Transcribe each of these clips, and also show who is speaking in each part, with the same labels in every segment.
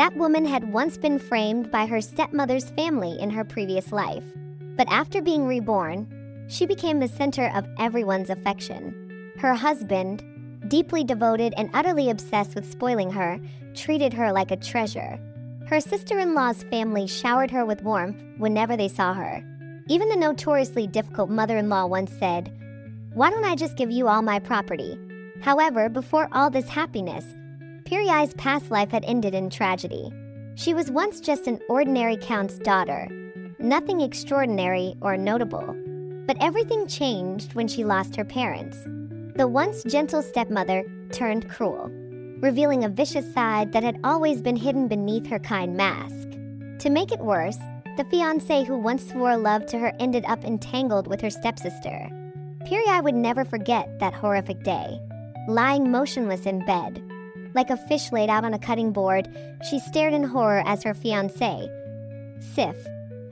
Speaker 1: That woman had once been framed by her stepmother's family in her previous life. But after being reborn, she became the center of everyone's affection. Her husband, deeply devoted and utterly obsessed with spoiling her, treated her like a treasure. Her sister-in-law's family showered her with warmth whenever they saw her. Even the notoriously difficult mother-in-law once said, "Why don't I just give you all my property?" However, before all this happiness, Piriai's past life had ended in tragedy. She was once just an ordinary count's daughter, nothing extraordinary or notable. But everything changed when she lost her parents. The once gentle stepmother turned cruel, revealing a vicious side that had always been hidden beneath her kind mask. To make it worse, the fiancé who once swore love to her ended up entangled with her stepsister. Piriai would never forget that horrific day. Lying motionless in bed, like a fish laid out on a cutting board, she stared in horror as her fiancé, Sif,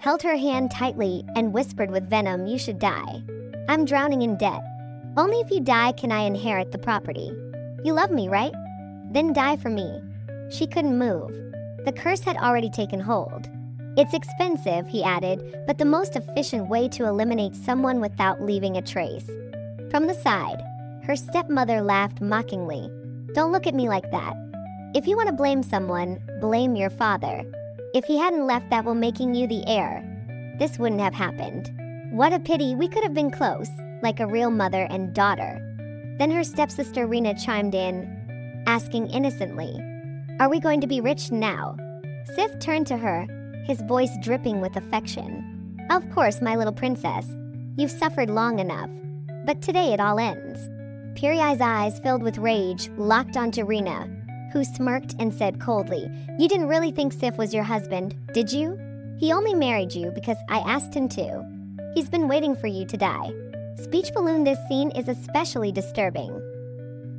Speaker 1: held her hand tightly and whispered with venom, "You should die. I'm drowning in debt. Only if you die can I inherit the property. You love me, right? Then die for me." She couldn't move. The curse had already taken hold. "It's expensive," he added, "but the most efficient way to eliminate someone without leaving a trace." From the side, her stepmother laughed mockingly. "Don't look at me like that. If you want to blame someone, blame your father. If he hadn't left that while making you the heir, this wouldn't have happened. What a pity, we could have been close, like a real mother and daughter." Then her stepsister Rina chimed in, asking innocently, "Are we going to be rich now?" Sif turned to her, his voice dripping with affection. "Of course, my little princess. You've suffered long enough. But today it all ends." Piriai's eyes, filled with rage, locked onto Rina, who smirked and said coldly, "You didn't really think Sif was your husband, did you? He only married you because I asked him to. He's been waiting for you to die." Speech balloon. This scene is especially disturbing.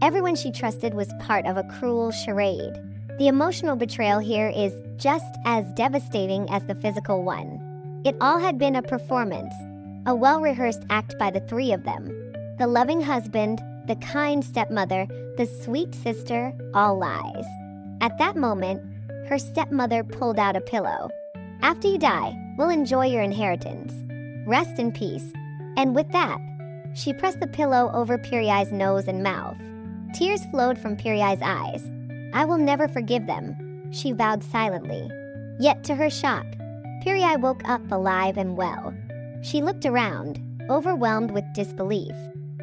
Speaker 1: Everyone she trusted was part of a cruel charade. The emotional betrayal here is just as devastating as the physical one. It all had been a performance, a well-rehearsed act by the three of them. The loving husband, the kind stepmother, the sweet sister, all lies. At that moment, her stepmother pulled out a pillow. "After you die, we'll enjoy your inheritance. Rest in peace." And with that, she pressed the pillow over Piriai's nose and mouth. Tears flowed from Piriai's eyes. "I will never forgive them," she vowed silently. Yet to her shock, Piriai woke up alive and well. She looked around, overwhelmed with disbelief.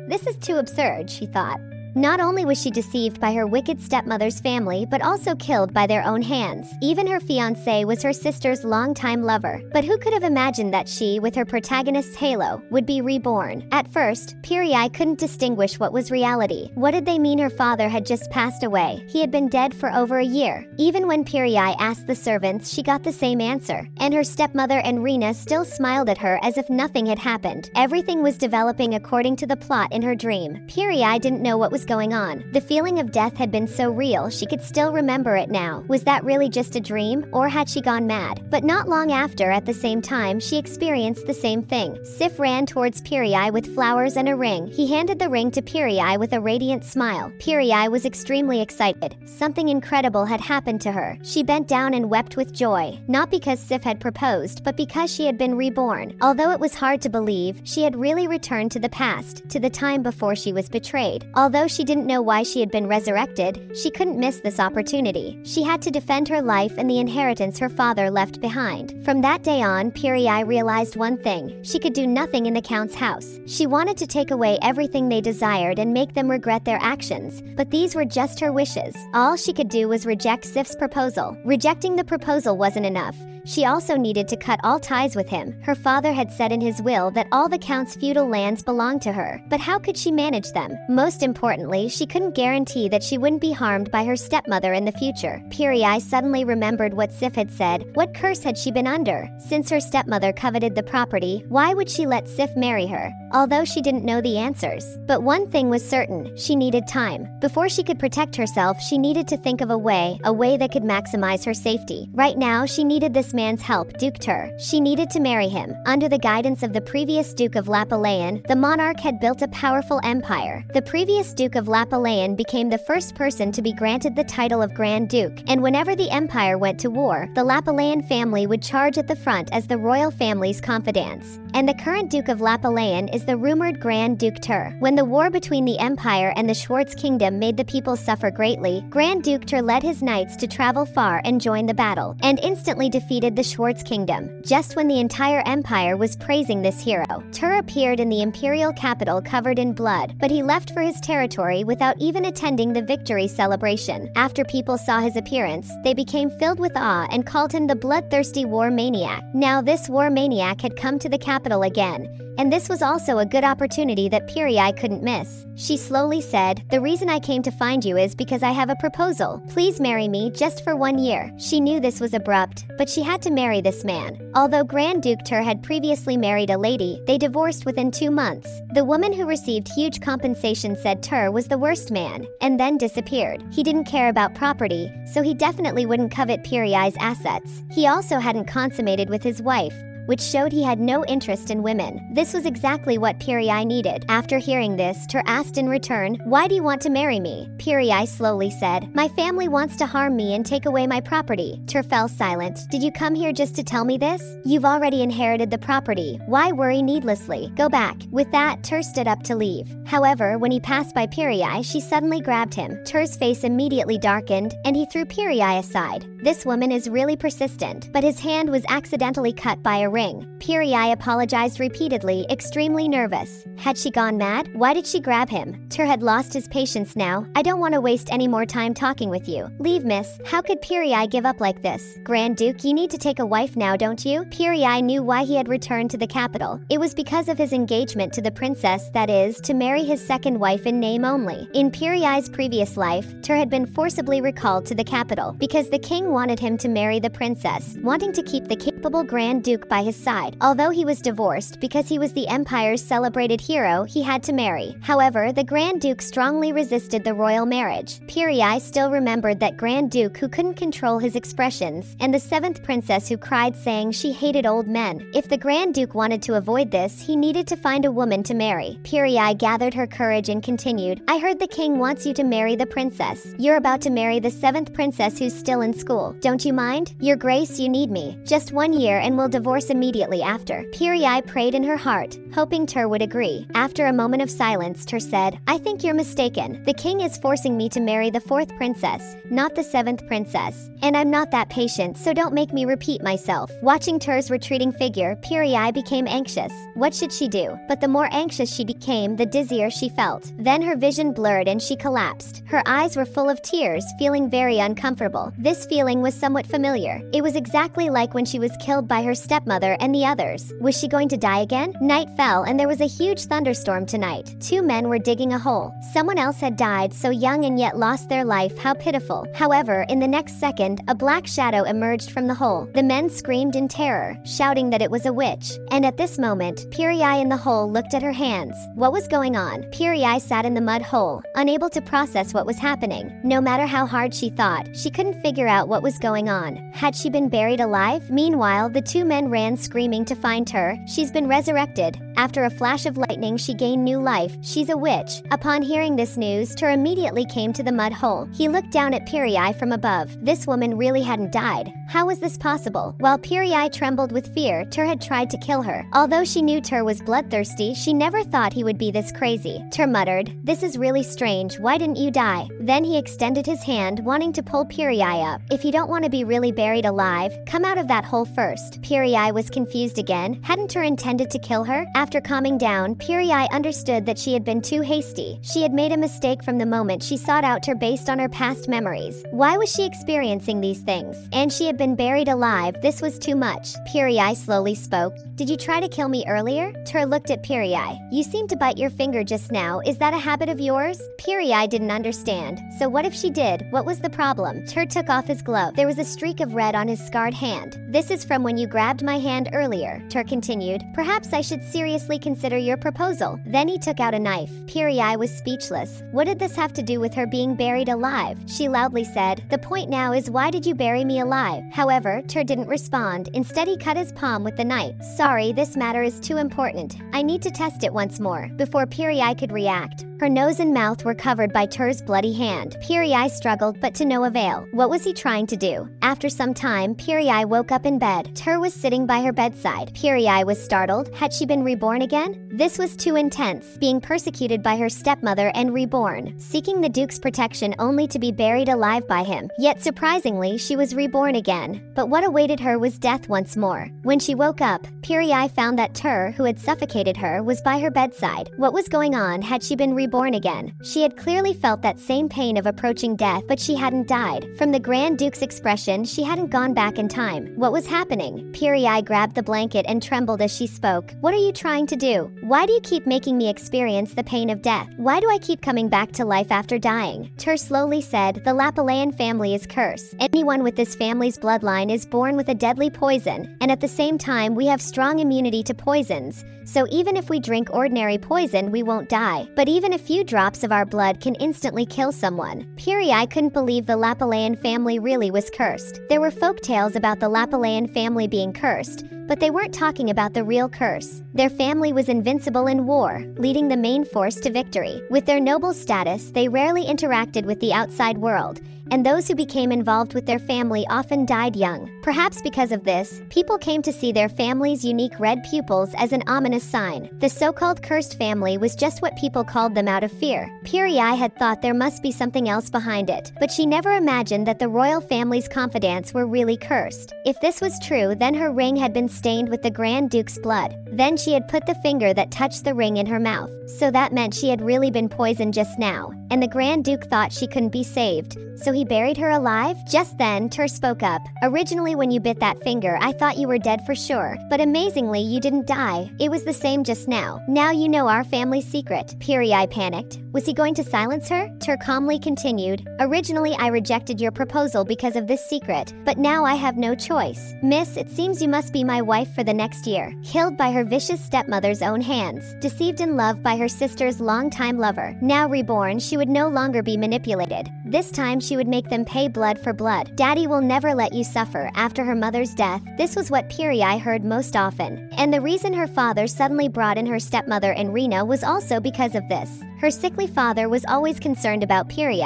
Speaker 1: This is too absurd, she thought. Not only was she deceived by her wicked stepmother's family, but also killed by their own hands. Even her fiancé was her sister's longtime lover. But who could have imagined that she, with her protagonist's halo, would be reborn? At first, Piriai couldn't distinguish what was reality. What did they mean her father had just passed away? He had been dead for over a year. Even when Piriai asked the servants, she got the same answer. And her stepmother and Rina still smiled at her as if nothing had happened. Everything was developing according to the plot in her dream. Piriai didn't know what was going on. The feeling of death had been so real, she could still remember it now. Was that really just a dream, or had she gone mad? But not long after, at the same time, she experienced the same thing. Sif ran towards Piriai with flowers and a ring. He handed the ring to Piriai with a radiant smile. Piriai was extremely excited. Something incredible had happened to her. She bent down and wept with joy, not because Sif had proposed, but because she had been reborn. Although it was hard to believe, she had really returned to the past, to the time before she was betrayed. Although she didn't know why she had been resurrected, she couldn't miss this opportunity. She had to defend her life and the inheritance her father left behind. From that day on, Piriai realized one thing. She could do nothing in the Count's house. She wanted to take away everything they desired and make them regret their actions. But these were just her wishes. All she could do was reject Sif's proposal. Rejecting the proposal wasn't enough. She also needed to cut all ties with him. Her father had said in his will that all the Count's feudal lands belonged to her. But how could she manage them? Most importantly, she couldn't guarantee that she wouldn't be harmed by her stepmother in the future. Piriai suddenly remembered what Sif had said. What curse had she been under? Since her stepmother coveted the property, why would she let Sif marry her? Although she didn't know the answers. But one thing was certain, she needed time. Before she could protect herself, she needed to think of a way that could maximize her safety. Right now, she needed this man's help, Duke Tur. She needed to marry him. Under the guidance of the previous Duke of Lapalayan, the monarch had built a powerful empire. The previous Duke Duke of Lapalayan became the first person to be granted the title of Grand Duke, and whenever the empire went to war, the Lapalayan family would charge at the front as the royal family's confidants. And the current Duke of Lapalayan is the rumored Grand Duke Tur. When the war between the empire and the Schwartz kingdom made the people suffer greatly, Grand Duke Tur led his knights to travel far and join the battle, and instantly defeated the Schwartz kingdom. Just when the entire empire was praising this hero, Tur appeared in the imperial capital covered in blood, but he left for his territory without even attending the victory celebration. After people saw his appearance, they became filled with awe and called him the bloodthirsty war maniac. Now this war maniac had come to the capital again, and this was also a good opportunity that Pirai couldn't miss. She slowly said, "The reason I came to find you is because I have a proposal. Please marry me just for 1 year." She knew this was abrupt, but she had to marry this man. Although Grand Duke Tur had previously married a lady, they divorced within 2 months. The woman who received huge compensation said Tur was the worst man, and then disappeared. He didn't care about property, so he definitely wouldn't covet Pirai's assets. He also hadn't consummated with his wife, which showed he had no interest in women. This was exactly what Pirai needed. After hearing this, Tur asked in return, "Why do you want to marry me?" Pirai slowly said, "My family wants to harm me and take away my property." Tur fell silent. "Did you come here just to tell me this? You've already inherited the property. Why worry needlessly? Go back." With that, Tur stood up to leave. However, when he passed by Pirai, she suddenly grabbed him. Tur's face immediately darkened, and he threw Pirai aside. This woman is really persistent, but his hand was accidentally cut by a ring. Pirai apologized repeatedly, extremely nervous. Had she gone mad? Why did she grab him? Tur had lost his patience now. "I don't want to waste any more time talking with you. Leave, miss." How could Pirai give up like this? "Grand Duke, you need to take a wife now, don't you?" Pirai knew why he had returned to the capital. It was because of his engagement to the princess, that is, to marry his second wife in name only. In Pirai's previous life, Tur had been forcibly recalled to the capital because the king wanted him to marry the princess, wanting to keep the capable Grand Duke by his side. Although he was divorced because he was the empire's celebrated hero, he had to marry. However, the Grand Duke strongly resisted the royal marriage. Pirai still remembered that Grand Duke who couldn't control his expressions, and the seventh princess who cried saying she hated old men. If the Grand Duke wanted to avoid this, he needed to find a woman to marry. Pirai gathered her courage and continued, "I heard the king wants you to marry the princess. You're about to marry the seventh princess who's still in school. Don't you mind? Your Grace, you need me. Just 1 year and we'll divorce immediately after." Pirai prayed in her heart, hoping Tur would agree. After a moment of silence, Tur said, "I think you're mistaken. The king is forcing me to marry the fourth princess, not the seventh princess. And I'm not that patient, so don't make me repeat myself." Watching Tur's retreating figure, Pirai became anxious. What should she do? But the more anxious she became, the dizzier she felt. Then her vision blurred and she collapsed. Her eyes were full of tears, feeling very uncomfortable. This feeling was somewhat familiar. It was exactly like when she was killed by her stepmother and the others. Was she going to die again? Night fell and there was a huge thunderstorm tonight. 2 men were digging a hole. Someone else had died so young and yet lost their life. How pitiful. However, in the next second, a black shadow emerged from the hole. The men screamed in terror, shouting that it was a witch. And at this moment, Pirai in the hole looked at her hands. What was going on? Pirai sat in the mud hole, unable to process what was happening. No matter how hard she thought, she couldn't figure out what was going on. Had she been buried alive? Meanwhile, the 2 men ran screaming to find her. She's been resurrected. After a flash of lightning, she gained new life. She's a witch. Upon hearing this news, Tur immediately came to the mud hole. He looked down at Pirai from above. This woman really hadn't died. How was this possible? While Pirai trembled with fear, Tur had tried to kill her. Although she knew Tur was bloodthirsty, she never thought he would be this crazy. Tur muttered, "This is really strange. Why didn't you die?" Then he extended his hand, wanting to pull Pirai up. "If you don't want to be really buried alive, come out of that hole first." Pirai was confused again. Hadn't Tur intended to kill her? After calming down, Pirai understood that she had been too hasty. She had made a mistake from the moment she sought out Tur based on her past memories. Why was she experiencing these things? And she had been buried alive. This was too much. Pirai slowly spoke. "Did you try to kill me earlier?" Tur looked at Pirai. "You seemed to bite your finger just now. Is that a habit of yours?" Pirai didn't understand. So what if she did? What was the problem? Tur took off his glove. There was a streak of red on his scarred hand. "This is from when you grabbed my hand earlier," Tur continued. "Perhaps I should seriously consider your proposal." Then he took out a knife. Pirai was speechless. What did this have to do with her being buried alive? She loudly said, "The point now is, why did you bury me alive?" However, Tur didn't respond. Instead, he cut his palm with the knife. "Sorry, this matter is too important. I need to test it once more." Before Pirai could react, Her nose and mouth were covered by Ter's bloody hand. Piri struggled, but to no avail. What was he trying to do? After some time, Piri woke up in bed. Ter was sitting by her bedside. Piri was startled. Had she been reborn again? This was too intense, being persecuted by her stepmother and reborn, seeking the Duke's protection only to be buried alive by him. Yet surprisingly, she was reborn again. But what awaited her was death once more. When she woke up, Piri found that Ter, who had suffocated her, was by her bedside. What was going on? Had she been reborn again? She had clearly felt that same pain of approaching death, but she hadn't died. From the Grand Duke's expression, she hadn't gone back in time. What was happening? Piri grabbed the blanket and trembled as she spoke. What are you trying to do? Why do you keep making me experience the pain of death? Why do I keep coming back to life after dying? Ter slowly said, the Lapalayan family is cursed. Anyone with this family's bloodline is born with a deadly poison, and at the same time we have strong immunity to poisons. So even if we drink ordinary poison, we won't die. But even a few drops of our blood can instantly kill someone. Piri couldn't believe the Lapalayan family really was cursed. There were folk tales about the Lapalayan family being cursed, but they weren't talking about the real curse. Their family was invincible in war, leading the main force to victory. With their noble status, they rarely interacted with the outside world, and those who became involved with their family often died young. Perhaps because of this, people came to see their family's unique red pupils as an ominous sign. The so-called cursed family was just what people called them out of fear. Piri had thought there must be something else behind it, but she never imagined that the royal family's confidants were really cursed. If this was true, then her ring had been stained with the Grand Duke's blood. Then she had put the finger that touched the ring in her mouth. So that meant she had really been poisoned just now, and the Grand Duke thought she couldn't be saved. So he buried her alive? Just then, Ter spoke up. Originally when you bit that finger, I thought you were dead for sure. But amazingly, you didn't die. It was the same just now. Now you know our family's secret. Piri panicked. Was he going to silence her? Ter calmly continued. Originally, I rejected your proposal because of this secret, but now I have no choice. Miss, it seems you must be my wife for the next year. Killed by her vicious stepmother's own hands. Deceived in love by her sister's longtime lover. Now reborn, she would no longer be manipulated. This time she would make them pay blood for blood. Daddy will never let you suffer. After her mother's death, this was what Piri heard most often. And the reason her father suddenly brought in her stepmother Enrina was also because of this. Her sickly father was always concerned about Piri,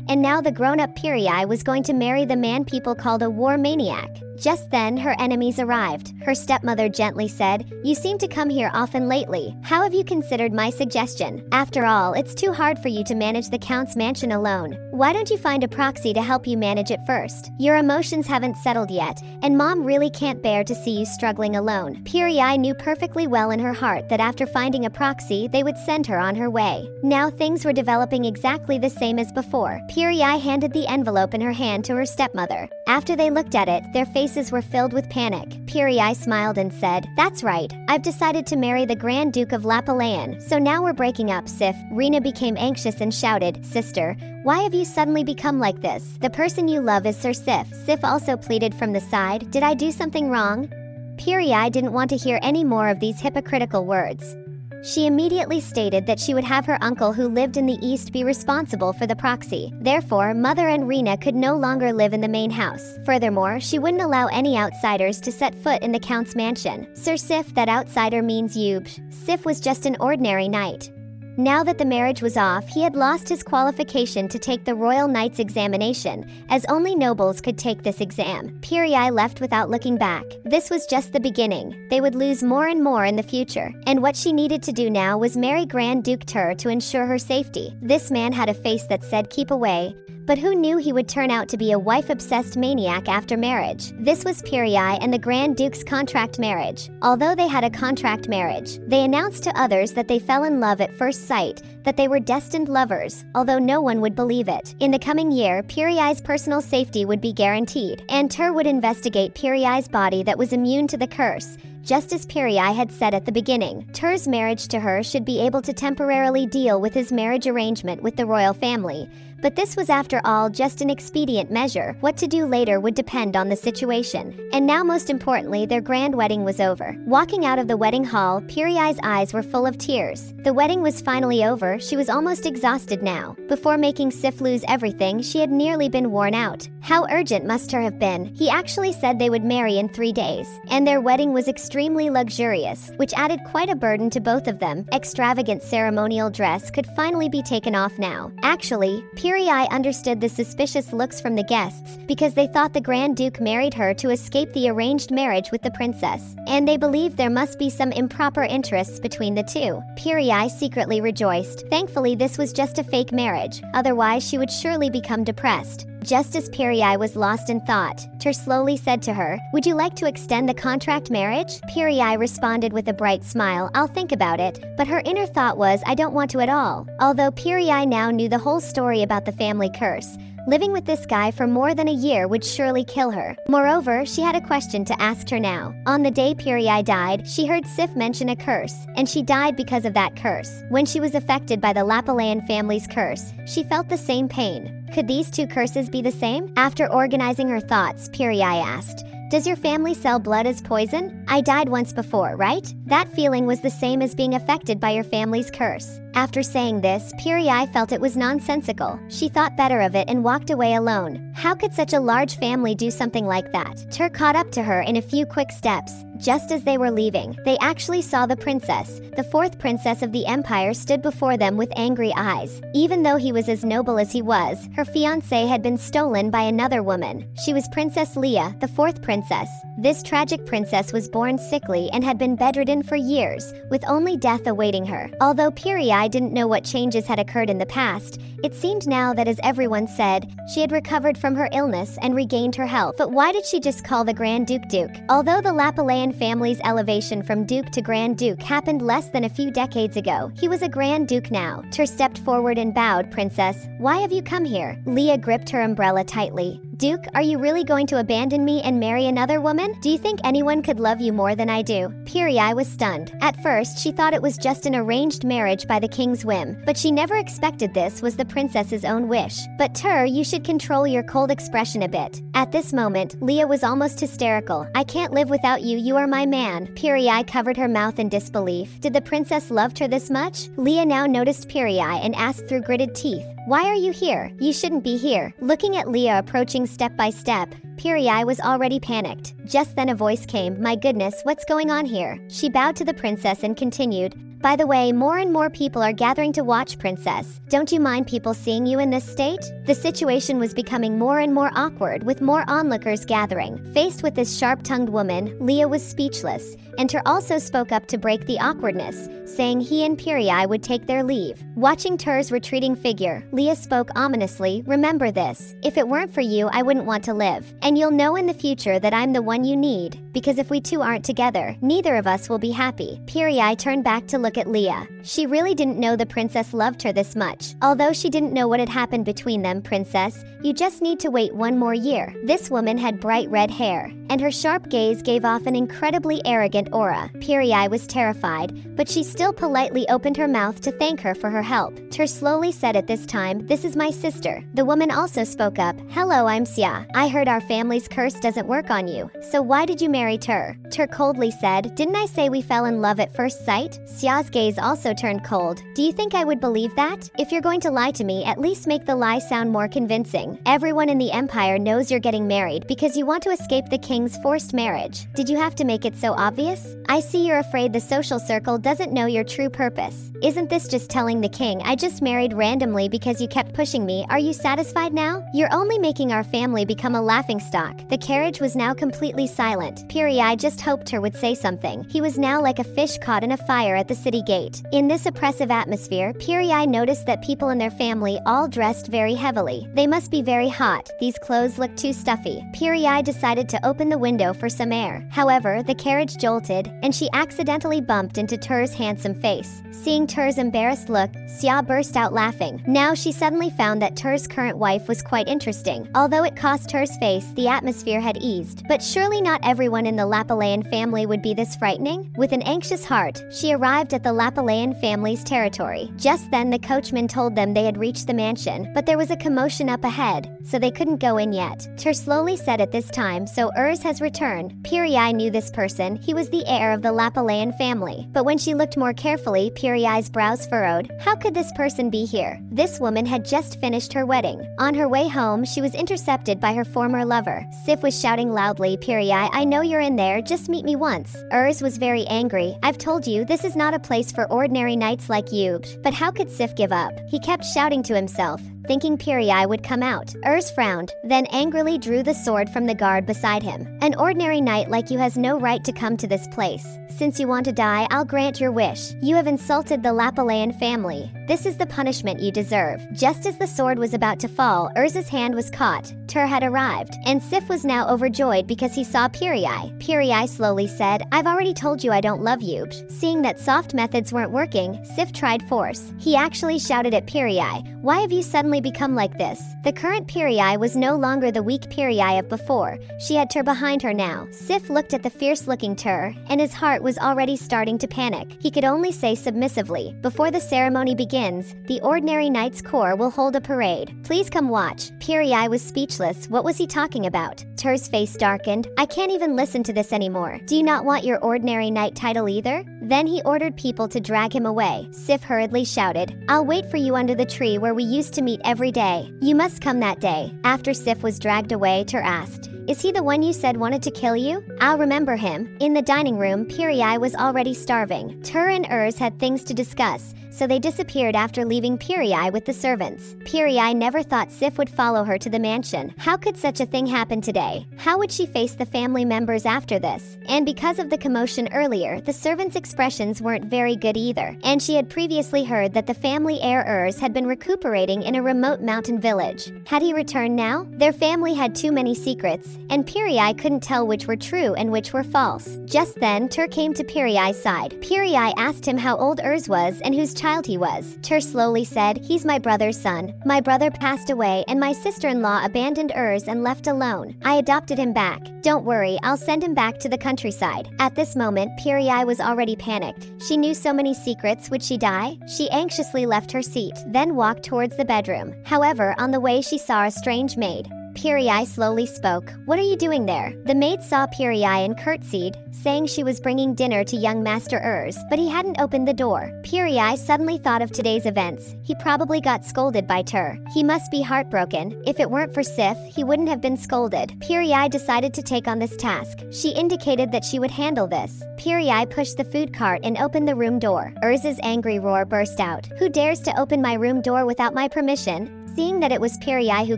Speaker 1: and now the grown-up Piri was going to marry the man people called a war maniac. Just then, her enemies arrived. Her stepmother gently said, "You seem to come here often lately. How have you considered my suggestion? After all, it's too hard for you to manage the Count's mansion alone. Why don't you find a proxy to help you manage it first? Your emotions haven't settled yet, and Mom really can't bear to see you struggling alone." Piri knew perfectly well in her heart that after finding a proxy, they would send her on her way. Now things were developing exactly the same as before. Piri handed the envelope in her hand to her stepmother. After they looked at it, their faces were filled with panic. Piri smiled and said, "That's right. I've decided to marry the Grand Duke of Lapalayan. So now we're breaking up, Sif." Rina became anxious and shouted, "Sister, why have you suddenly become like this? The person you love is Sir Sif." Sif also pleaded from the side, "Did I do something wrong?" Piri didn't want to hear any more of these hypocritical words. She immediately stated that she would have her uncle who lived in the east be responsible for the proxy. Therefore, Mother and Rina could no longer live in the main house. Furthermore, she wouldn't allow any outsiders to set foot in the Count's mansion. Sir Sif, that outsider means Yubj. Sif was just an ordinary knight. Now that the marriage was off, he had lost his qualification to take the Royal Knight's examination, as only nobles could take this exam. Piri left without looking back. This was just the beginning. They would lose more and more in the future. And what she needed to do now was marry Grand Duke Ter to ensure her safety. This man had a face that said keep away. But who knew he would turn out to be a wife-obsessed maniac after marriage? This was Piri and the Grand Duke's contract marriage. Although they had a contract marriage, they announced to others that they fell in love at first sight, that they were destined lovers, although no one would believe it. In the coming year, Piri's personal safety would be guaranteed, and Ter would investigate Piri's body that was immune to the curse. Just as Piri had said at the beginning, Ter's marriage to her should be able to temporarily deal with his marriage arrangement with the royal family. But this was after all just an expedient measure. What to do later would depend on the situation. And now most importantly, their grand wedding was over. Walking out of the wedding hall, Piri's eyes were full of tears. The wedding was finally over. She was almost exhausted now. Before making Sif lose everything, she had nearly been worn out. How urgent must Ter have been? He actually said they would marry in 3 days. And their wedding was extremely extremely luxurious, which added quite a burden to both of them. Extravagant ceremonial dress could finally be taken off now. Actually, Piri understood the suspicious looks from the guests because they thought the Grand Duke married her to escape the arranged marriage with the princess, and they believed there must be some improper interests between the two. Piri secretly rejoiced. Thankfully, this was just a fake marriage, otherwise she would surely become depressed. Just as Piri was lost in thought, Ter slowly said to her, "Would you like to extend the contract marriage?" Piri responded with a bright smile, "I'll think about it," but her inner thought was, "I don't want to at all." Although Piri now knew the whole story about the family curse, living with this guy for more than a year would surely kill her. Moreover, she had a question to ask her now. On the day Piri died, she heard Sif mention a curse, and she died because of that curse. When she was affected by the Lapalayan family's curse, she felt the same pain. Could these two curses be the same? After organizing her thoughts, Piri asked, "Does your family sell blood as poison? I died once before, right? That feeling was the same as being affected by your family's curse." After saying this, Piri felt it was nonsensical. She thought better of it and walked away alone. How could such a large family do something like that? Ter caught up to her in a few quick steps. Just as they were leaving, they actually saw the princess. The fourth princess of the empire stood before them with angry eyes. Even though he was as noble as he was, her fiancé had been stolen by another woman. She was Princess Leah, the fourth princess. This tragic princess was born sickly and had been bedridden for years, with only death awaiting her. Although Piri didn't know what changes had occurred in the past, it seemed now that, as everyone said, she had recovered from her illness and regained her health. But why did she just call the Grand Duke Duke? Although the Lapalayan family's elevation from Duke to Grand Duke happened less than a few decades ago, he was a Grand Duke now. Ter stepped forward and bowed. "Princess, why have you come here?" Leah gripped her umbrella tightly. "Duke, are you really going to abandon me and marry another woman? Do you think anyone could love you more than I do?" Piri was stunned. At first, she thought it was just an arranged marriage by the king's whim, but she never expected this was the princess's own wish. "But Ter, you should control your cold expression a bit." At this moment, Leah was almost hysterical. "I can't live without you, you are my man." Piri covered her mouth in disbelief. Did the princess love her this much? Leah now noticed Piri and asked through gritted teeth, "Why are you here? You shouldn't be here." Looking at Leah approaching step by step, Piri was already panicked. Just then a voice came, "My goodness, what's going on here?" She bowed to the princess and continued, "By the way, more and more people are gathering to watch, Princess. Don't you mind people seeing you in this state?" The situation was becoming more and more awkward, with more onlookers gathering. Faced with this sharp-tongued woman, Leah was speechless, and Ter also spoke up to break the awkwardness, saying he and Piri would take their leave. Watching Ter's retreating figure, Leah spoke ominously, "Remember this. If it weren't for you, I wouldn't want to live. And you'll know in the future that I'm the one you need, because if we two aren't together, neither of us will be happy." Piri turned back to look at Leah. She really didn't know the princess loved her this much. Although she didn't know what had happened between them, "Princess, you just need to wait one more year." This woman had bright red hair, and her sharp gaze gave off an incredibly arrogant aura. Piri was terrified, but she still politely opened her mouth to thank her for her help. Ter slowly said at this time, "This is my sister." The woman also spoke up, "Hello, I'm Xia. I heard our family's curse doesn't work on you, so why did you marry Ter?" Ter coldly said, "Didn't I say we fell in love at first sight?" Xia's gaze also turned cold. "Do you think I would believe that? If you're going to lie to me, at least make the lie sound more convincing. Everyone in the empire knows you're getting married because you want to escape the king's forced marriage. Did you have to make it so obvious? I see you're afraid the social circle doesn't know your true purpose. Isn't this just telling the king I just married randomly because you kept pushing me? Are you satisfied now? You're only making our family become a laughingstock." The carriage was now completely silent. Piri just hoped Ter would say something. He was now like a fish caught in a fire at the city gate. In this oppressive atmosphere, Piri noticed that people in their family all dressed very heavily. They must be very hot. These clothes looked too stuffy. Piri decided to open the window for some air. However, the carriage jolted, and she accidentally bumped into Ter's handsome face. Seeing Ter's embarrassed look, Xia burst out laughing. Now she suddenly found that Ter's current wife was quite interesting. Although it cost Ter's face, the atmosphere had eased. But surely not everyone in the Lapalayan family would be this frightening? With an anxious heart, she arrived at with the Lapalayan family's territory. Just then the coachman told them they had reached the mansion, but there was a commotion up ahead, so they couldn't go in yet. Ter slowly said at this time, so Urs has returned. Piri knew this person, he was the heir of the Lapalayan family. But when she looked more carefully, Piri's brows furrowed. How could this person be here? This woman had just finished her wedding. On her way home, she was intercepted by her former lover. Sif was shouting loudly, Piri, I know you're in there, just meet me once. Urs was very angry. I've told you, this is not a place for ordinary knights like you. But how could Sif give up? He kept shouting to himself, thinking Piri would come out. Urs frowned, then angrily drew the sword from the guard beside him. An ordinary knight like you has no right to come to this place. Since you want to die, I'll grant your wish. You have insulted the Lapalayan family. This is the punishment you deserve. Just as the sword was about to fall, Urs's hand was caught. Ter had arrived, and Sif was now overjoyed because he saw Piri. Piri slowly said, I've already told you I don't love you. Seeing that soft methods weren't working, Sif tried force. He actually shouted at Piri, why have you suddenly become like this? The current Piri was no longer the weak Piri of before. She had Ter behind her now. Sif looked at the fierce-looking Ter, and his heart was already starting to panic. He could only say submissively, before the ceremony begins, the ordinary Knights Corps will hold a parade. Please come watch. Piri was speechless. What was he talking about? Ter's face darkened. I can't even listen to this anymore. Do you not want your ordinary knight title either? Then he ordered people to drag him away. Sif hurriedly shouted, I'll wait for you under the tree where we used to meet every day. You must come that day. After Sif was dragged away, Ter asked, Is he the one you said wanted to kill you? I'll remember him. In the dining room, Piri was already starving. Ter and Urs had things to discuss, so they disappeared after leaving Piri with the servants. Piri never thought Sif would follow her to the mansion. How could such a thing happen today? How would she face the family members after this? And because of the commotion earlier, the servants' expressions weren't very good either. And she had previously heard that the family heir Urs had been recuperating in a remote mountain village. Had he returned now? Their family had too many secrets, and Piri couldn't tell which were true and which were false. Just then, Ter came to Piri's side. Piri asked him how old Urs was and whose child he was. Ter slowly said, He's my brother's son. My brother passed away and my sister-in-law abandoned Urs and left alone. I adopted him back. Don't worry, I'll send him back to the countryside. At this moment, Piri was already panicked. She knew so many secrets. Would she die? She anxiously left her seat, then walked towards the bedroom. However, on the way she saw a strange maid. Piri slowly spoke. What are you doing there? The maid saw Piri and curtsied, saying she was bringing dinner to young Master Urs, but he hadn't opened the door. Piri suddenly thought of today's events. He probably got scolded by Ter. He must be heartbroken. If it weren't for Sif, he wouldn't have been scolded. Piri decided to take on this task. She indicated that she would handle this. Piri pushed the food cart and opened the room door. Urs's angry roar burst out. Who dares to open my room door without my permission? Seeing that it was Piri who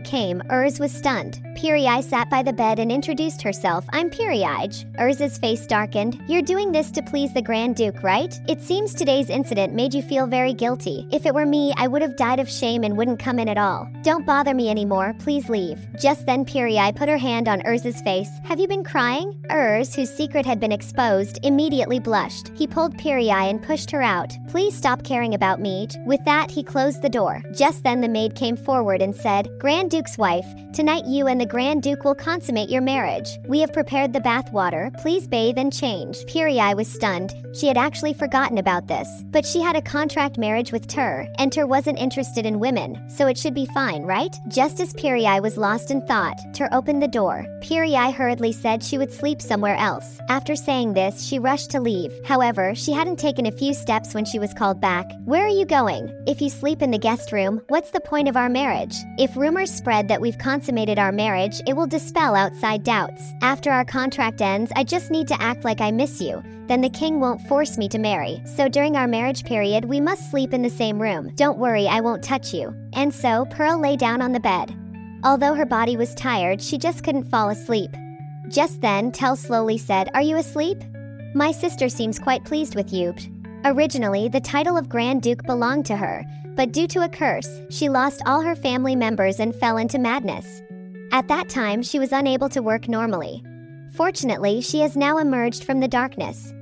Speaker 1: came, Urs was stunned. Piri sat by the bed and introduced herself. I'm Piri. Urs's face darkened. You're doing this to please the Grand Duke, right? It seems today's incident made you feel very guilty. If it were me, I would have died of shame and wouldn't come in at all. Don't bother me anymore, please leave. Just then Piri put her hand on Urs's face. Have you been crying? Urs, whose secret had been exposed, immediately blushed. He pulled Piri and pushed her out. Please stop caring about me. With that, he closed the door. Just then the maid came forward and said, Grand Duke's wife, tonight you and the Grand Duke will consummate your marriage. We have prepared the bath water. Please bathe and change. Piri was stunned. She had actually forgotten about this. But she had a contract marriage with Ter, and Ter wasn't interested in women, so it should be fine, right? Just as Piri was lost in thought, Ter opened the door. Piri hurriedly said she would sleep somewhere else. After saying this, she rushed to leave. However, she hadn't taken a few steps when she was called back. Where are you going? If you sleep in the guest room, what's the point of our marriage? If rumors spread that we've consummated our marriage, it will dispel outside doubts. After our contract ends, I just need to act like I miss you. Then the king won't force me to marry. So during our marriage period, we must sleep in the same room. Don't worry, I won't touch you. And so, Pearl lay down on the bed. Although her body was tired, she just couldn't fall asleep. Just then, Tel slowly said, Are you asleep? My sister seems quite pleased with you. Originally, the title of Grand Duke belonged to her, but due to a curse, she lost all her family members and fell into madness. At that time, she was unable to work normally. Fortunately, she has now emerged from the darkness.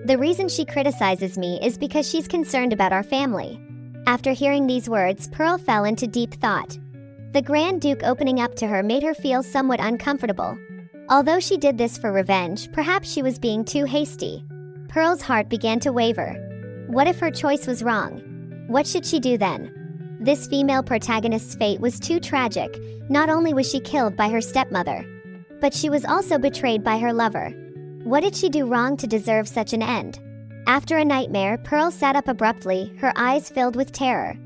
Speaker 1: The reason she criticizes me is because she's concerned about our family. After hearing these words, Pearl fell into deep thought. The Grand Duke opening up to her made her feel somewhat uncomfortable. Although she did this for revenge, perhaps she was being too hasty. Pearl's heart began to waver. What if her choice was wrong? What should she do then? This female protagonist's fate was too tragic. Not only was she killed by her stepmother, but she was also betrayed by her lover. What did she do wrong to deserve such an end? After a nightmare, Pearl sat up abruptly, her eyes filled with terror.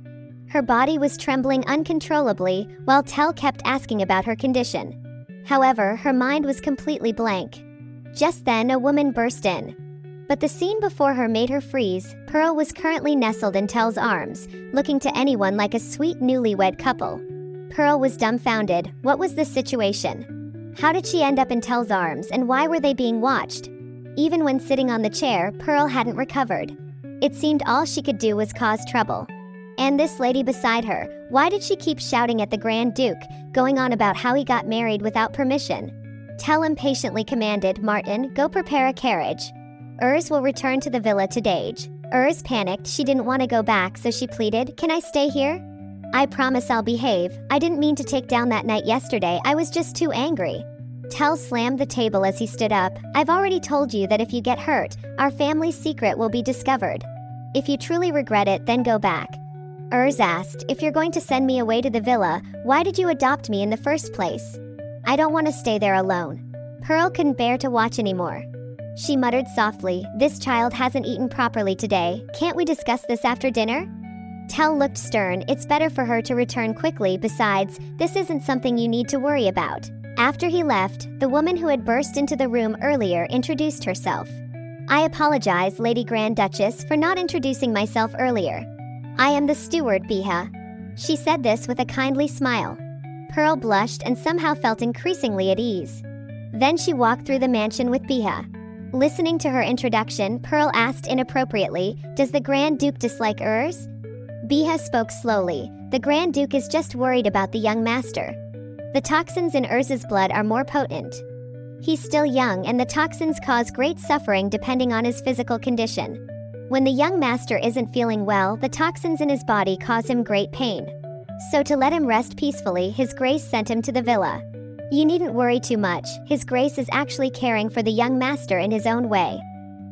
Speaker 1: Her body was trembling uncontrollably while Tell kept asking about her condition. However, her mind was completely blank. Just then, a woman burst in. But the scene before her made her freeze. Pearl was currently nestled in Tell's arms, looking to anyone like a sweet newlywed couple. Pearl was dumbfounded. What was this situation? How did she end up in Tell's arms, and why were they being watched? Even when sitting on the chair, Pearl hadn't recovered. It seemed all she could do was cause trouble. And this lady beside her, why did she keep shouting at the Grand Duke, going on about how he got married without permission? Tell impatiently commanded, Martin, go prepare a carriage. Urs will return to the villa to Dage. Urs panicked. She didn't want to go back, so she pleaded, can I stay here? I promise I'll behave. I didn't mean to take down that night yesterday. I was just too angry. Tell slammed the table as he stood up. I've already told you that if you get hurt, our family's secret will be discovered. If you truly regret it, then go back. Urs asked, if you're going to send me away to the villa, why did you adopt me in the first place? I don't want to stay there alone. Pearl couldn't bear to watch anymore. She muttered softly, this child hasn't eaten properly today. Can't we discuss this after dinner? Tell looked stern. It's better for her to return quickly. Besides, this isn't something you need to worry about. After he left, the woman who had burst into the room earlier introduced herself. I apologize, Lady Grand Duchess, for not introducing myself earlier. I am the steward, Biha. She said this with a kindly smile. Pearl blushed and somehow felt increasingly at ease. Then she walked through the mansion with Biha. Listening to her introduction, Pearl asked inappropriately, does the Grand Duke dislike Urs? Biha spoke slowly. The Grand Duke is just worried about the young master. The toxins in Urs's blood are more potent. He's still young and the toxins cause great suffering depending on his physical condition. When the young master isn't feeling well, the toxins in his body cause him great pain. So to let him rest peacefully, His Grace sent him to the villa. You needn't worry too much. His Grace is actually caring for the young master in his own way.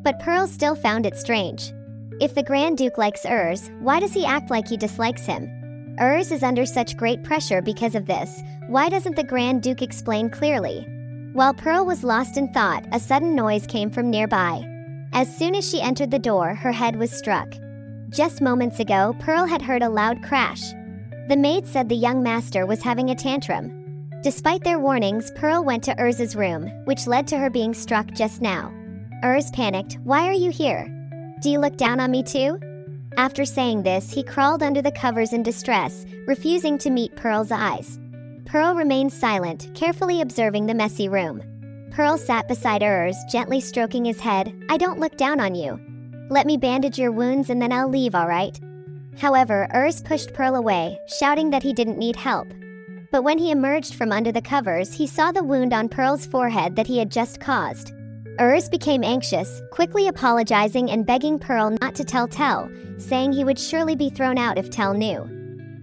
Speaker 1: But Pearl still found it strange. If the Grand Duke likes Urs, why does he act like he dislikes him? Urs is under such great pressure because of this. Why doesn't the Grand Duke explain clearly? While Pearl was lost in thought, a sudden noise came from nearby. As soon as she entered the door, her head was struck. Just moments ago, Pearl had heard a loud crash. The maid said the young master was having a tantrum. Despite their warnings, Pearl went to Urs's room, which led to her being struck just now. Urs panicked. Why are you here? Do you look down on me too? After saying this, he crawled under the covers in distress, refusing to meet Pearl's eyes. Pearl remained silent, carefully observing the messy room. Pearl sat beside Urs, gently stroking his head. I don't look down on you. Let me bandage your wounds and then I'll leave, all right? However, Urs pushed Pearl away, shouting that he didn't need help. But when he emerged from under the covers, he saw the wound on Pearl's forehead that he had just caused. Urs became anxious, quickly apologizing and begging Pearl not to tell Tell, saying he would surely be thrown out if Tell knew.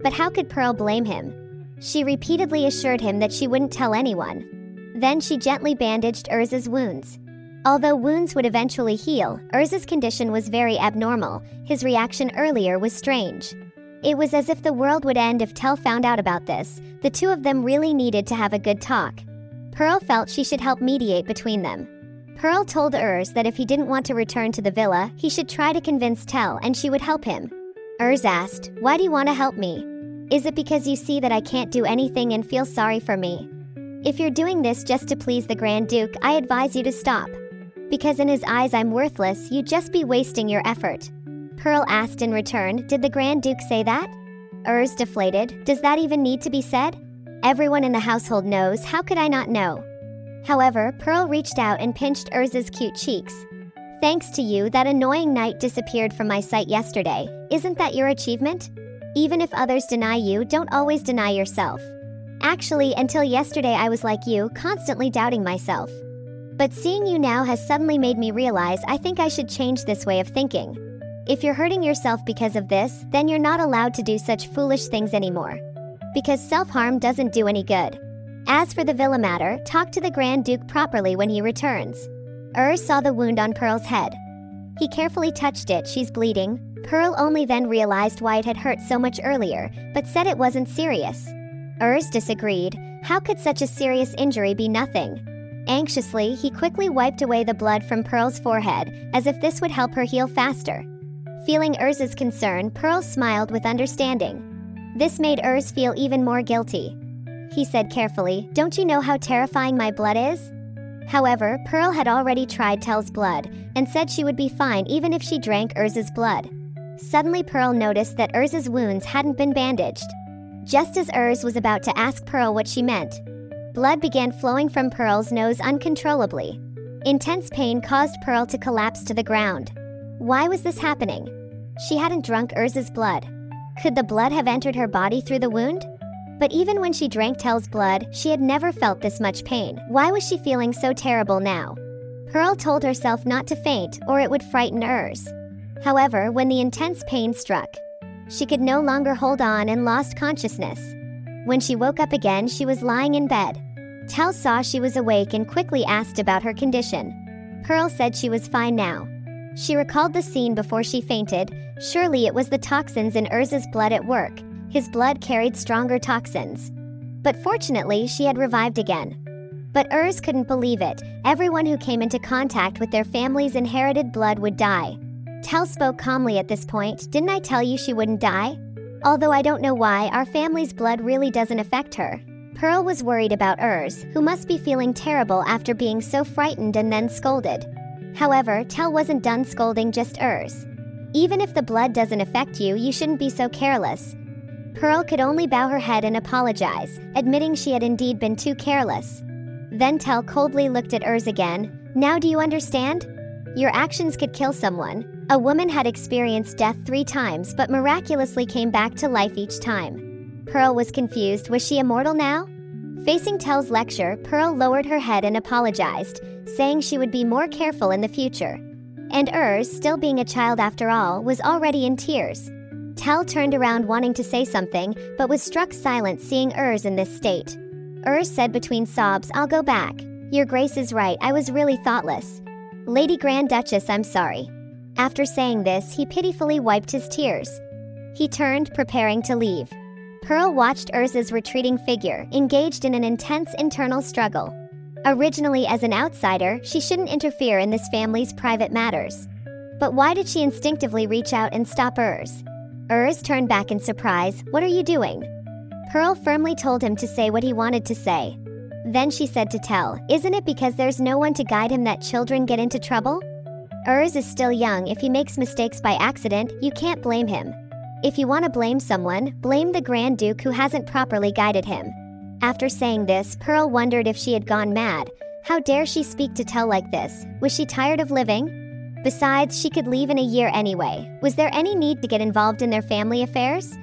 Speaker 1: But how could Pearl blame him? She repeatedly assured him that she wouldn't tell anyone. Then she gently bandaged Urs's wounds. Although wounds would eventually heal, Urs's condition was very abnormal. His reaction earlier was strange. It was as if the world would end if Tell found out about this. The two of them really needed to have a good talk. Pearl felt she should help mediate between them. Pearl told Urs that if he didn't want to return to the villa, he should try to convince Tell and she would help him. Urs asked, why do you want to help me? Is it because you see that I can't do anything and feel sorry for me? If you're doing this just to please the Grand Duke, I advise you to stop. Because in his eyes I'm worthless, you'd just be wasting your effort. Pearl asked in return, did the Grand Duke say that? Urs deflated, does that even need to be said? Everyone in the household knows, how could I not know? However, Pearl reached out and pinched Urs's cute cheeks. Thanks to you, that annoying knight disappeared from my sight yesterday. Isn't that your achievement? Even if others deny you, don't always deny yourself. Actually, until yesterday I was like you, constantly doubting myself. But seeing you now has suddenly made me realize I think I should change this way of thinking. If you're hurting yourself because of this, then you're not allowed to do such foolish things anymore. Because self-harm doesn't do any good. As for the villa matter, talk to the Grand Duke properly when he returns. Urs saw the wound on Pearl's head. He carefully touched it. She's bleeding. Pearl only then realized why it had hurt so much earlier, but said it wasn't serious. Disagreed. How could such a serious injury be nothing? Anxiously, he quickly wiped away the blood from Pearl's forehead, as if this would help her heal faster. Feeling Urz's concern, Pearl smiled with understanding. This made Urz feel even more guilty. He said carefully, "Don't you know how terrifying my blood is?" However, Pearl had already tried Tel's blood, and said she would be fine even if she drank Urz's blood. Suddenly Pearl noticed that Urz's wounds hadn't been bandaged. Just as Urz was about to ask Pearl what she meant, blood began flowing from Pearl's nose uncontrollably. Intense pain caused Pearl to collapse to the ground. Why was this happening? She hadn't drunk Urz's blood. Could the blood have entered her body through the wound? But even when she drank Tel's blood, she had never felt this much pain. Why was she feeling so terrible now? Pearl told herself not to faint or it would frighten Urz. However, when the intense pain struck, she could no longer hold on and lost consciousness. When she woke up again, she was lying in bed. Tel saw she was awake and quickly asked about her condition. Pearl said she was fine now. She recalled the scene before she fainted. Surely it was the toxins in Urz's blood at work. His blood carried stronger toxins. But fortunately, she had revived again. But Urz couldn't believe it. Everyone who came into contact with their family's inherited blood would die. Tel spoke calmly at this point. "Didn't I tell you she wouldn't die? Although I don't know why, our family's blood really doesn't affect her." Pearl was worried about Urz, who must be feeling terrible after being so frightened and then scolded. However, Tel wasn't done scolding just Urz. "Even if the blood doesn't affect you, you shouldn't be so careless." Pearl could only bow her head and apologize, admitting she had indeed been too careless. Then Tel coldly looked at Urz again. "Now do you understand? Your actions could kill someone." A woman had experienced death 3 times but miraculously came back to life each time. Pearl was confused. Was she immortal now? Facing Tel's lecture, Pearl lowered her head and apologized, saying she would be more careful in the future. And Urz, still being a child after all, was already in tears. Tel turned around wanting to say something, but was struck silent seeing Urz in this state. Urz said between sobs, "I'll go back. Your Grace is right, I was really thoughtless. Lady Grand Duchess, I'm sorry." After saying this, he pitifully wiped his tears. He turned, preparing to leave. Pearl watched Urz's retreating figure, engaged in an intense internal struggle. Originally as an outsider, she shouldn't interfere in this family's private matters. But why did she instinctively reach out and stop Urz? Urz turned back in surprise. "What are you doing?" Pearl firmly told him to say what he wanted to say. Then she said to Tel, "Isn't it because there's no one to guide him that children get into trouble? Urz is still young. If he makes mistakes by accident, you can't blame him. If you want to blame someone, blame the Grand Duke who hasn't properly guided him." After saying this, Pearl wondered if she had gone mad. How dare she speak to Tel like this? Was she tired of living? Besides, she could leave in a year anyway. Was there any need to get involved in their family affairs?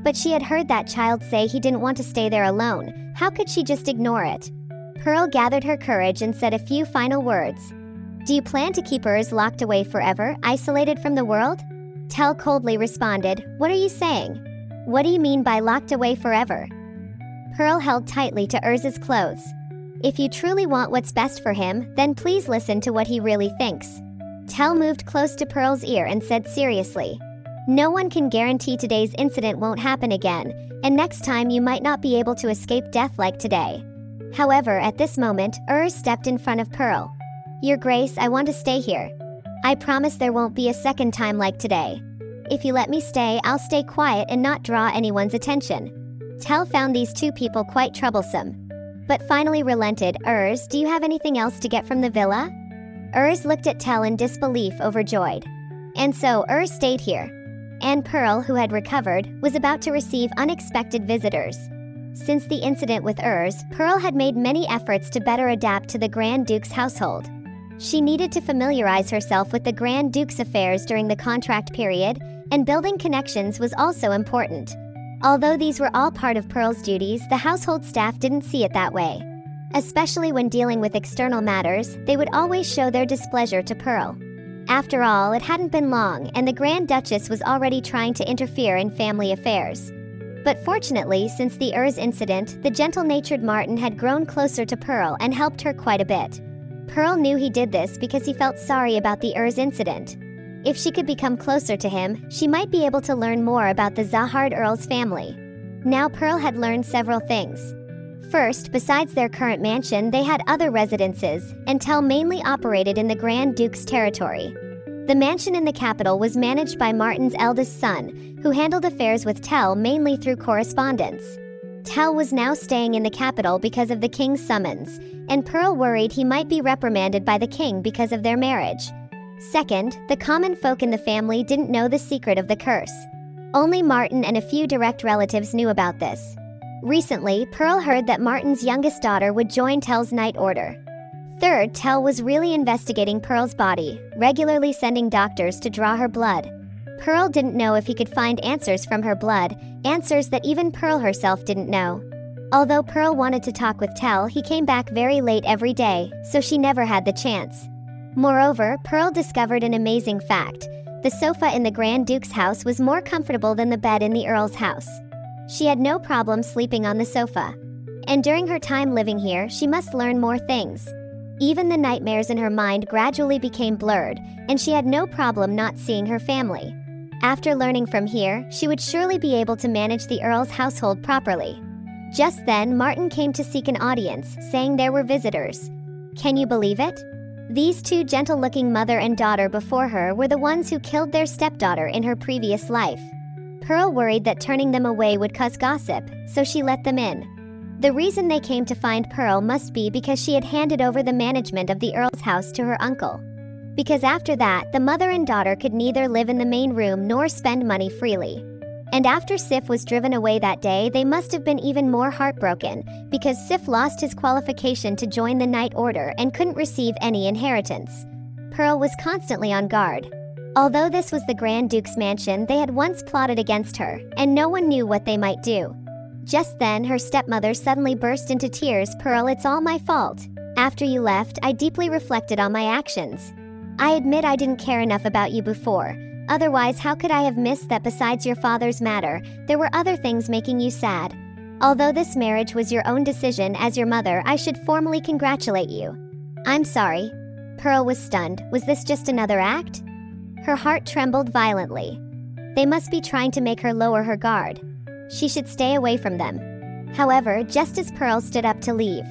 Speaker 1: But she had heard that child say he didn't want to stay there alone. How could she just ignore it? Pearl gathered her courage and said a few final words. "Do you plan to keep Urz locked away forever, isolated from the world?" Tel coldly responded, "What are you saying? What do you mean by locked away forever?" Pearl held tightly to Urz's clothes. "If you truly want what's best for him, then please listen to what he really thinks." Tel moved close to Pearl's ear and said seriously, "No one can guarantee today's incident won't happen again, and next time you might not be able to escape death like today." However, at this moment, Urz stepped in front of Pearl. "Your Grace, I want to stay here. I promise there won't be a second time like today. If you let me stay, I'll stay quiet and not draw anyone's attention." Tel found these 2 people quite troublesome, but finally relented. "Urz, do you have anything else to get from the villa?" Urz looked at Tel in disbelief, overjoyed. And so Urz stayed here. And Pearl, who had recovered, was about to receive unexpected visitors. Since the incident with Urz, Pearl had made many efforts to better adapt to the Grand Duke's household. She needed to familiarize herself with the Grand Duke's affairs during the contract period, and building connections was also important. Although these were all part of Pearl's duties, the household staff didn't see it that way. Especially when dealing with external matters, they would always show their displeasure to Pearl. After all, it hadn't been long, and the Grand Duchess was already trying to interfere in family affairs. But fortunately, since the Urz incident, the gentle-natured Martin had grown closer to Pearl and helped her quite a bit. Pearl knew he did this because he felt sorry about the Urz incident. if she could become closer to him, she might be able to learn more about the Zahard Earl's family. Now Pearl had learned several things. First, besides their current mansion, they had other residences, and Tell mainly operated in the Grand Duke's territory. The mansion in the capital was managed by Martin's eldest son, who handled affairs with Tell mainly through correspondence. Tell was now staying in the capital because of the king's summons, and Pearl worried he might be reprimanded by the king because of their marriage. Second, the common folk in the family didn't know the secret of the curse. Only Martin and a few direct relatives knew about this. Recently, Pearl heard that Martin's youngest daughter would join Tell's Night Order. Third, Tell was really investigating Pearl's body, regularly sending doctors to draw her blood. Pearl didn't know if he could find answers from her blood, answers that even Pearl herself didn't know. Although Pearl wanted to talk with Tell, he came back very late every day, so she never had the chance. Moreover, Pearl discovered an amazing fact. The sofa in the Grand Duke's house was more comfortable than the bed in the Earl's house. She had no problem sleeping on the sofa. And during her time living here, she must learn more things. Even the nightmares in her mind gradually became blurred, and she had no problem not seeing her family. After learning from here, she would surely be able to manage the Earl's household properly. Just then, Martin came to seek an audience, saying there were visitors. Can you believe it? These two gentle-looking mother and daughter before her were the ones who killed their stepdaughter in her previous life. Pearl worried that turning them away would cause gossip, so she let them in. The reason they came to find Pearl must be because she had handed over the management of the Earl's house to her uncle. Because after that, the mother and daughter could neither live in the main room nor spend money freely. And after Sif was driven away that day, they must have been even more heartbroken, because Sif lost his qualification to join the Night Order and couldn't receive any inheritance. Pearl was constantly on guard. Although this was the Grand Duke's mansion, they had once plotted against her, and no one knew what they might do. Just then, her stepmother suddenly burst into tears. Pearl, it's all my fault. After you left, I deeply reflected on my actions. I admit I didn't care enough about you before. Otherwise, how could I have missed that besides your father's matter, there were other things making you sad? Although this marriage was your own decision as your mother, I should formally congratulate you. I'm sorry. Pearl was stunned. Was this just another act? Her heart trembled violently. They must be trying to make her lower her guard. She should stay away from them. However, just as Pearl stood up to leave,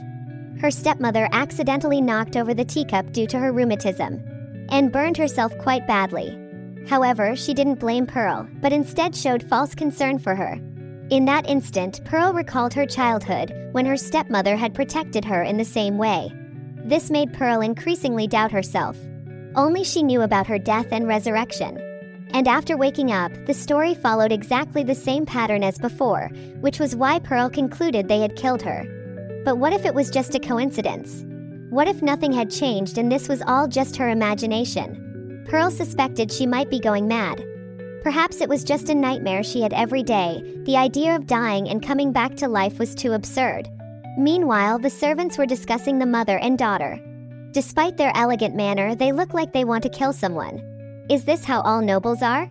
Speaker 1: her stepmother accidentally knocked over the teacup due to her rheumatism and burned herself quite badly. However, she didn't blame Pearl, but instead showed false concern for her. In that instant, Pearl recalled her childhood, when her stepmother had protected her in the same way. This made Pearl increasingly doubt herself. Only she knew about her death and resurrection. And after waking up, the story followed exactly the same pattern as before, which was why Pearl concluded they had killed her. But what if it was just a coincidence? What if nothing had changed and this was all just her imagination? Pearl suspected she might be going mad. Perhaps it was just a nightmare she had every day. The idea of dying and coming back to life was too absurd. Meanwhile, the servants were discussing the mother and daughter. Despite their elegant manner, they look like they want to kill someone. Is this how all nobles are?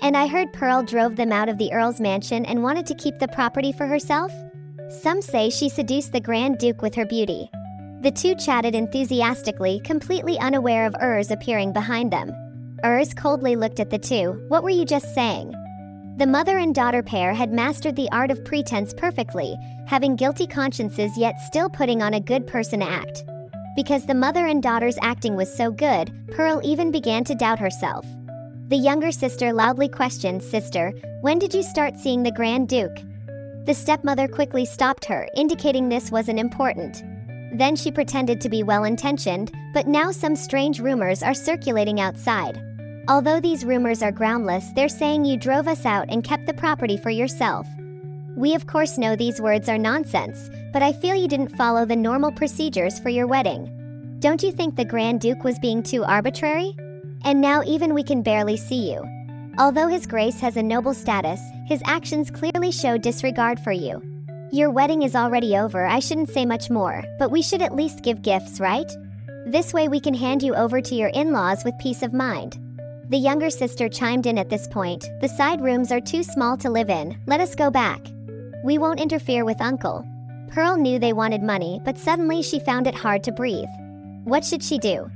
Speaker 1: And I heard Pearl drove them out of the Earl's mansion and wanted to keep the property for herself? Some say she seduced the Grand Duke with her beauty. The two chatted enthusiastically, completely unaware of Urs appearing behind them. Urs coldly looked at the two. What were you just saying? The mother and daughter pair had mastered the art of pretense perfectly, having guilty consciences yet still putting on a good person act. Because the mother and daughter's acting was so good, Pearl even began to doubt herself. The younger sister loudly questioned, Sister, when did you start seeing the Grand Duke? The stepmother quickly stopped her, indicating this wasn't important. Then she pretended to be well-intentioned, but now some strange rumors are circulating outside. Although these rumors are groundless, they're saying you drove us out and kept the property for yourself. We of course know these words are nonsense, but I feel you didn't follow the normal procedures for your wedding. Don't you think the Grand Duke was being too arbitrary? And now even we can barely see you. Although His Grace has a noble status, his actions clearly show disregard for you. Your wedding is already over, I shouldn't say much more, but we should at least give gifts, right? This way we can hand you over to your in-laws with peace of mind. The younger sister chimed in at this point. The side rooms are too small to live in, let us go back. We won't interfere with Uncle. Pearl knew they wanted money, but suddenly she found it hard to breathe. What should she do?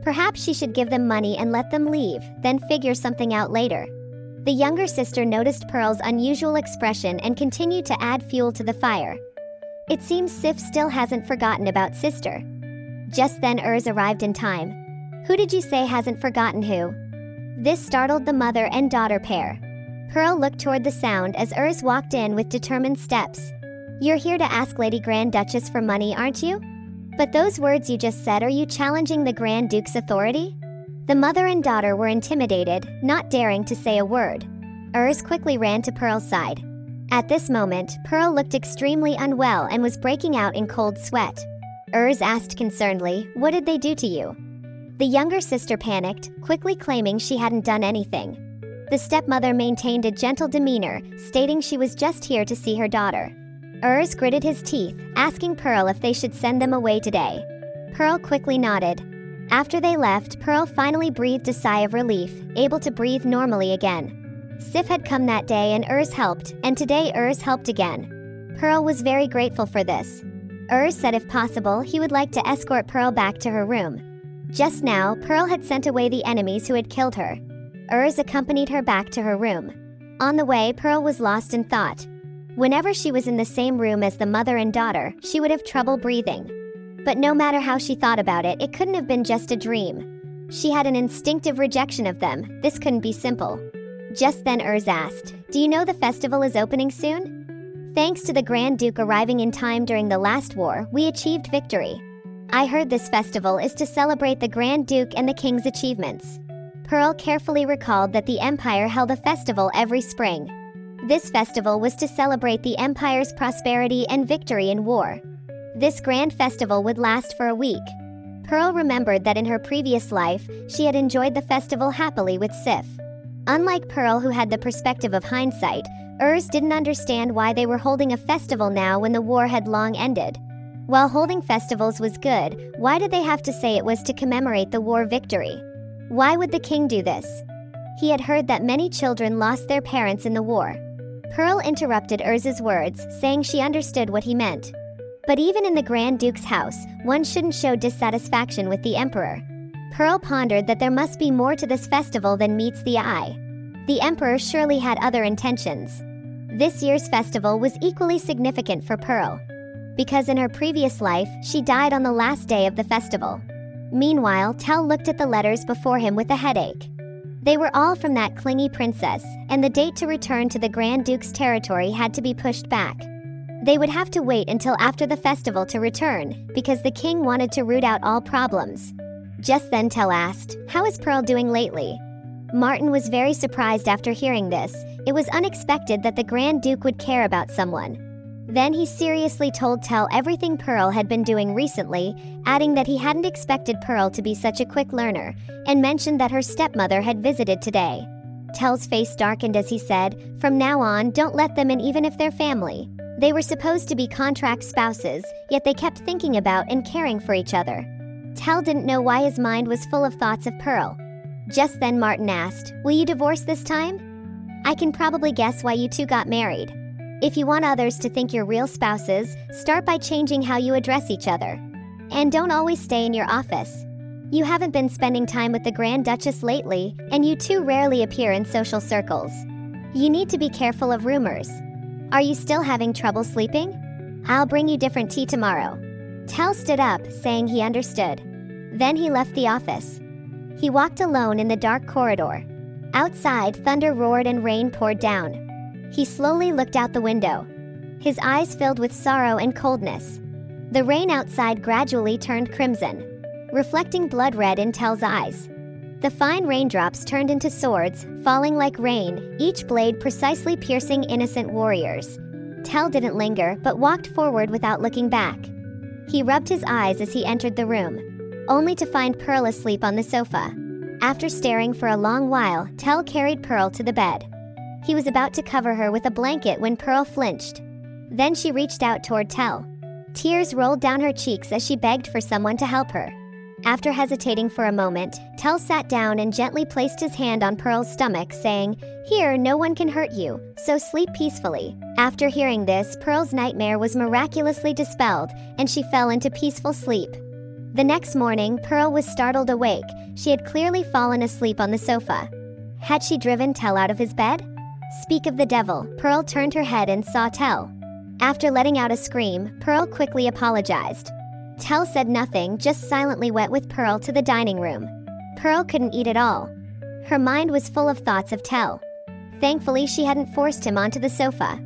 Speaker 1: Perhaps she should give them money and let them leave, then figure something out later. The younger sister noticed Pearl's unusual expression and continued to add fuel to the fire. It seems Sif still hasn't forgotten about sister. Just then arrived in time. Who did you say hasn't forgotten who? This startled the mother and daughter pair. Pearl looked toward the sound as walked in with determined steps. You're here to ask Lady Grand Duchess for money, aren't you? But those words you just said, are you challenging the Grand Duke's authority? The mother and daughter were intimidated, not daring to say a word. Quickly ran to Pearl's side. At this moment, Pearl looked extremely unwell and was breaking out in cold sweat. Asked concernedly, what did they do to you? The younger sister panicked, quickly claiming she hadn't done anything. The stepmother maintained a gentle demeanor, stating she was just here to see her daughter. Gritted his teeth, asking Pearl if they should send them away today. Pearl quickly nodded. After they left, Pearl finally breathed a sigh of relief, able to breathe normally again. Sif had come that day and helped, and today helped again. Pearl was very grateful for this. Said if possible he would like to escort Pearl back to her room. Just now, Pearl had sent away the enemies who had killed her. Accompanied her back to her room. On the way, Pearl was lost in thought. Whenever she was in the same room as the mother and daughter, she would have trouble breathing. But no matter how she thought about it, it couldn't have been just a dream. She had an instinctive rejection of them. This couldn't be simple. Just then asked, do you know the festival is opening soon? Thanks to the Grand Duke arriving in time during the last war, we achieved victory. I heard this festival is to celebrate the Grand Duke and the King's achievements. Pearl carefully recalled that the Empire held a festival every spring. This festival was to celebrate the Empire's prosperity and victory in war. This grand festival would last for a week. Pearl remembered that in her previous life, she had enjoyed the festival happily with Sif. Unlike Pearl, who had the perspective of hindsight, didn't understand why they were holding a festival now when the war had long ended. While holding festivals was good, why did they have to say it was to commemorate the war victory? Why would the king do this? He had heard that many children lost their parents in the war. Pearl interrupted words, saying she understood what he meant. But even in the Grand Duke's house, one shouldn't show dissatisfaction with the emperor. Pearl pondered that there must be more to this festival than meets the eye. The emperor surely had other intentions. This year's festival was equally significant for Pearl. Because in her previous life, she died on the last day of the festival. Meanwhile, Tell looked at the letters before him with a headache. They were all from that clingy princess, and the date to return to the Grand Duke's territory had to be pushed back. They would have to wait until after the festival to return, because the king wanted to root out all problems. Just then Tell asked, how is Pearl doing lately? Martin was very surprised after hearing this. It was unexpected that the Grand Duke would care about someone. Then he seriously told Tell everything Pearl had been doing recently, adding that he hadn't expected Pearl to be such a quick learner, and mentioned that her stepmother had visited today. Tell's face darkened as he said, from now on, don't let them in even if they're family. They were supposed to be contract spouses, yet they kept thinking about and caring for each other. Tell didn't know why his mind was full of thoughts of Pearl. Just then Martin asked, will you divorce this time? I can probably guess why you two got married. If you want others to think you're real spouses, start by changing how you address each other. And don't always stay in your office. You haven't been spending time with the Grand Duchess lately, and you two rarely appear in social circles. You need to be careful of rumors. Are you still having trouble sleeping? I'll bring you different tea tomorrow. Tell stood up, saying he understood. Then he left the office. He walked alone in the dark corridor. Outside, thunder roared and rain poured down. He slowly looked out the window. His eyes filled with sorrow and coldness. The rain outside gradually turned crimson, reflecting blood red in Tell's eyes. The fine raindrops turned into swords, falling like rain, each blade precisely piercing innocent warriors. Tell didn't linger, but walked forward without looking back. He rubbed his eyes as he entered the room, only to find Pearl asleep on the sofa. After staring for a long while, Tell carried Pearl to the bed. He was about to cover her with a blanket when Pearl flinched. Then she reached out toward Tell. Tears rolled down her cheeks as she begged for someone to help her. After hesitating for a moment, Tell sat down and gently placed his hand on Pearl's stomach, saying, "Here, no one can hurt you, so sleep peacefully." After hearing this, Pearl's nightmare was miraculously dispelled, and she fell into peaceful sleep. The next morning, Pearl was startled awake. She had clearly fallen asleep on the sofa. Had she driven Tel out of his bed? Speak of the devil, Pearl turned her head and saw Tel. After letting out a scream, Pearl quickly apologized. Tel said nothing, just silently went with Pearl to the dining room. Pearl couldn't eat at all. Her mind was full of thoughts of Tel. Thankfully, she hadn't forced him onto the sofa.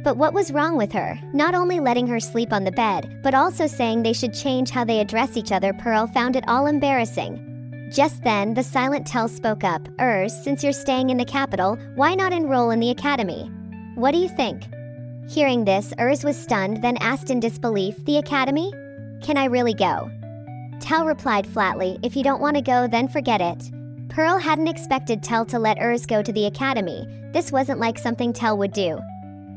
Speaker 1: But what was wrong with her? Not only letting her sleep on the bed, but also saying they should change how they address each other. Pearl found it all embarrassing. Just then, the silent Tel spoke up. Since you're staying in the capital, why not enroll in the academy? What do you think? Hearing this, was stunned, then asked in disbelief, the academy? Can I really go? Tel replied flatly, if you don't want to go, then forget it. Pearl hadn't expected Tel to let go to the academy. This wasn't like something Tel would do.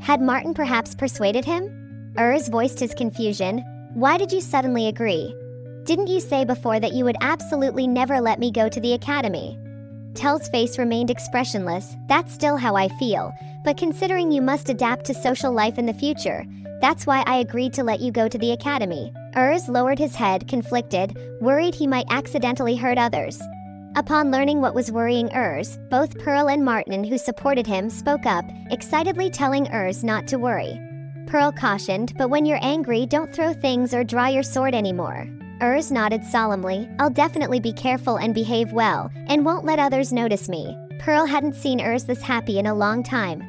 Speaker 1: Had Martin perhaps persuaded him? Voiced his confusion. Why did you suddenly agree? Didn't you say before that you would absolutely never let me go to the academy? Tel's face remained expressionless. That's still how I feel, but considering you must adapt to social life in the future, that's why I agreed to let you go to the academy. Lowered his head, conflicted, worried he might accidentally hurt others. Upon learning what was worrying both Pearl and Martin, who supported him, spoke up, excitedly telling not to worry. Pearl cautioned, but when you're angry, don't throw things or draw your sword anymore. Nodded solemnly, I'll definitely be careful and behave well, and won't let others notice me. Pearl hadn't seen this happy in a long time.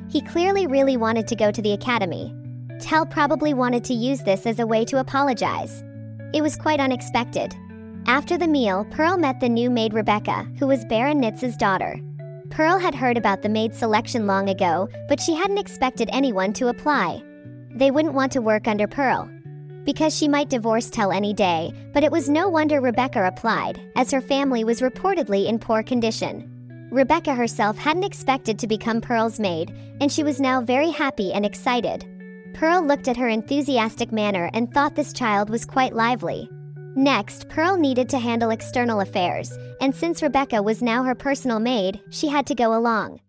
Speaker 1: He clearly really wanted to go to the academy. Tel probably wanted to use this as a way to apologize. It was quite unexpected. After the meal, Pearl met the new maid Rebecca, who was Baron Nitz's daughter. Pearl had heard about the maid selection long ago, but she hadn't expected anyone to apply. They wouldn't want to work under Pearl, because she might divorce Tel any day, but it was no wonder Rebecca applied, as her family was reportedly in poor condition. Rebecca herself hadn't expected to become Pearl's maid, and she was now very happy and excited. Pearl looked at her enthusiastic manner and thought this child was quite lively. Next, Pearl needed to handle external affairs, and since Rebecca was now her personal maid, she had to go along.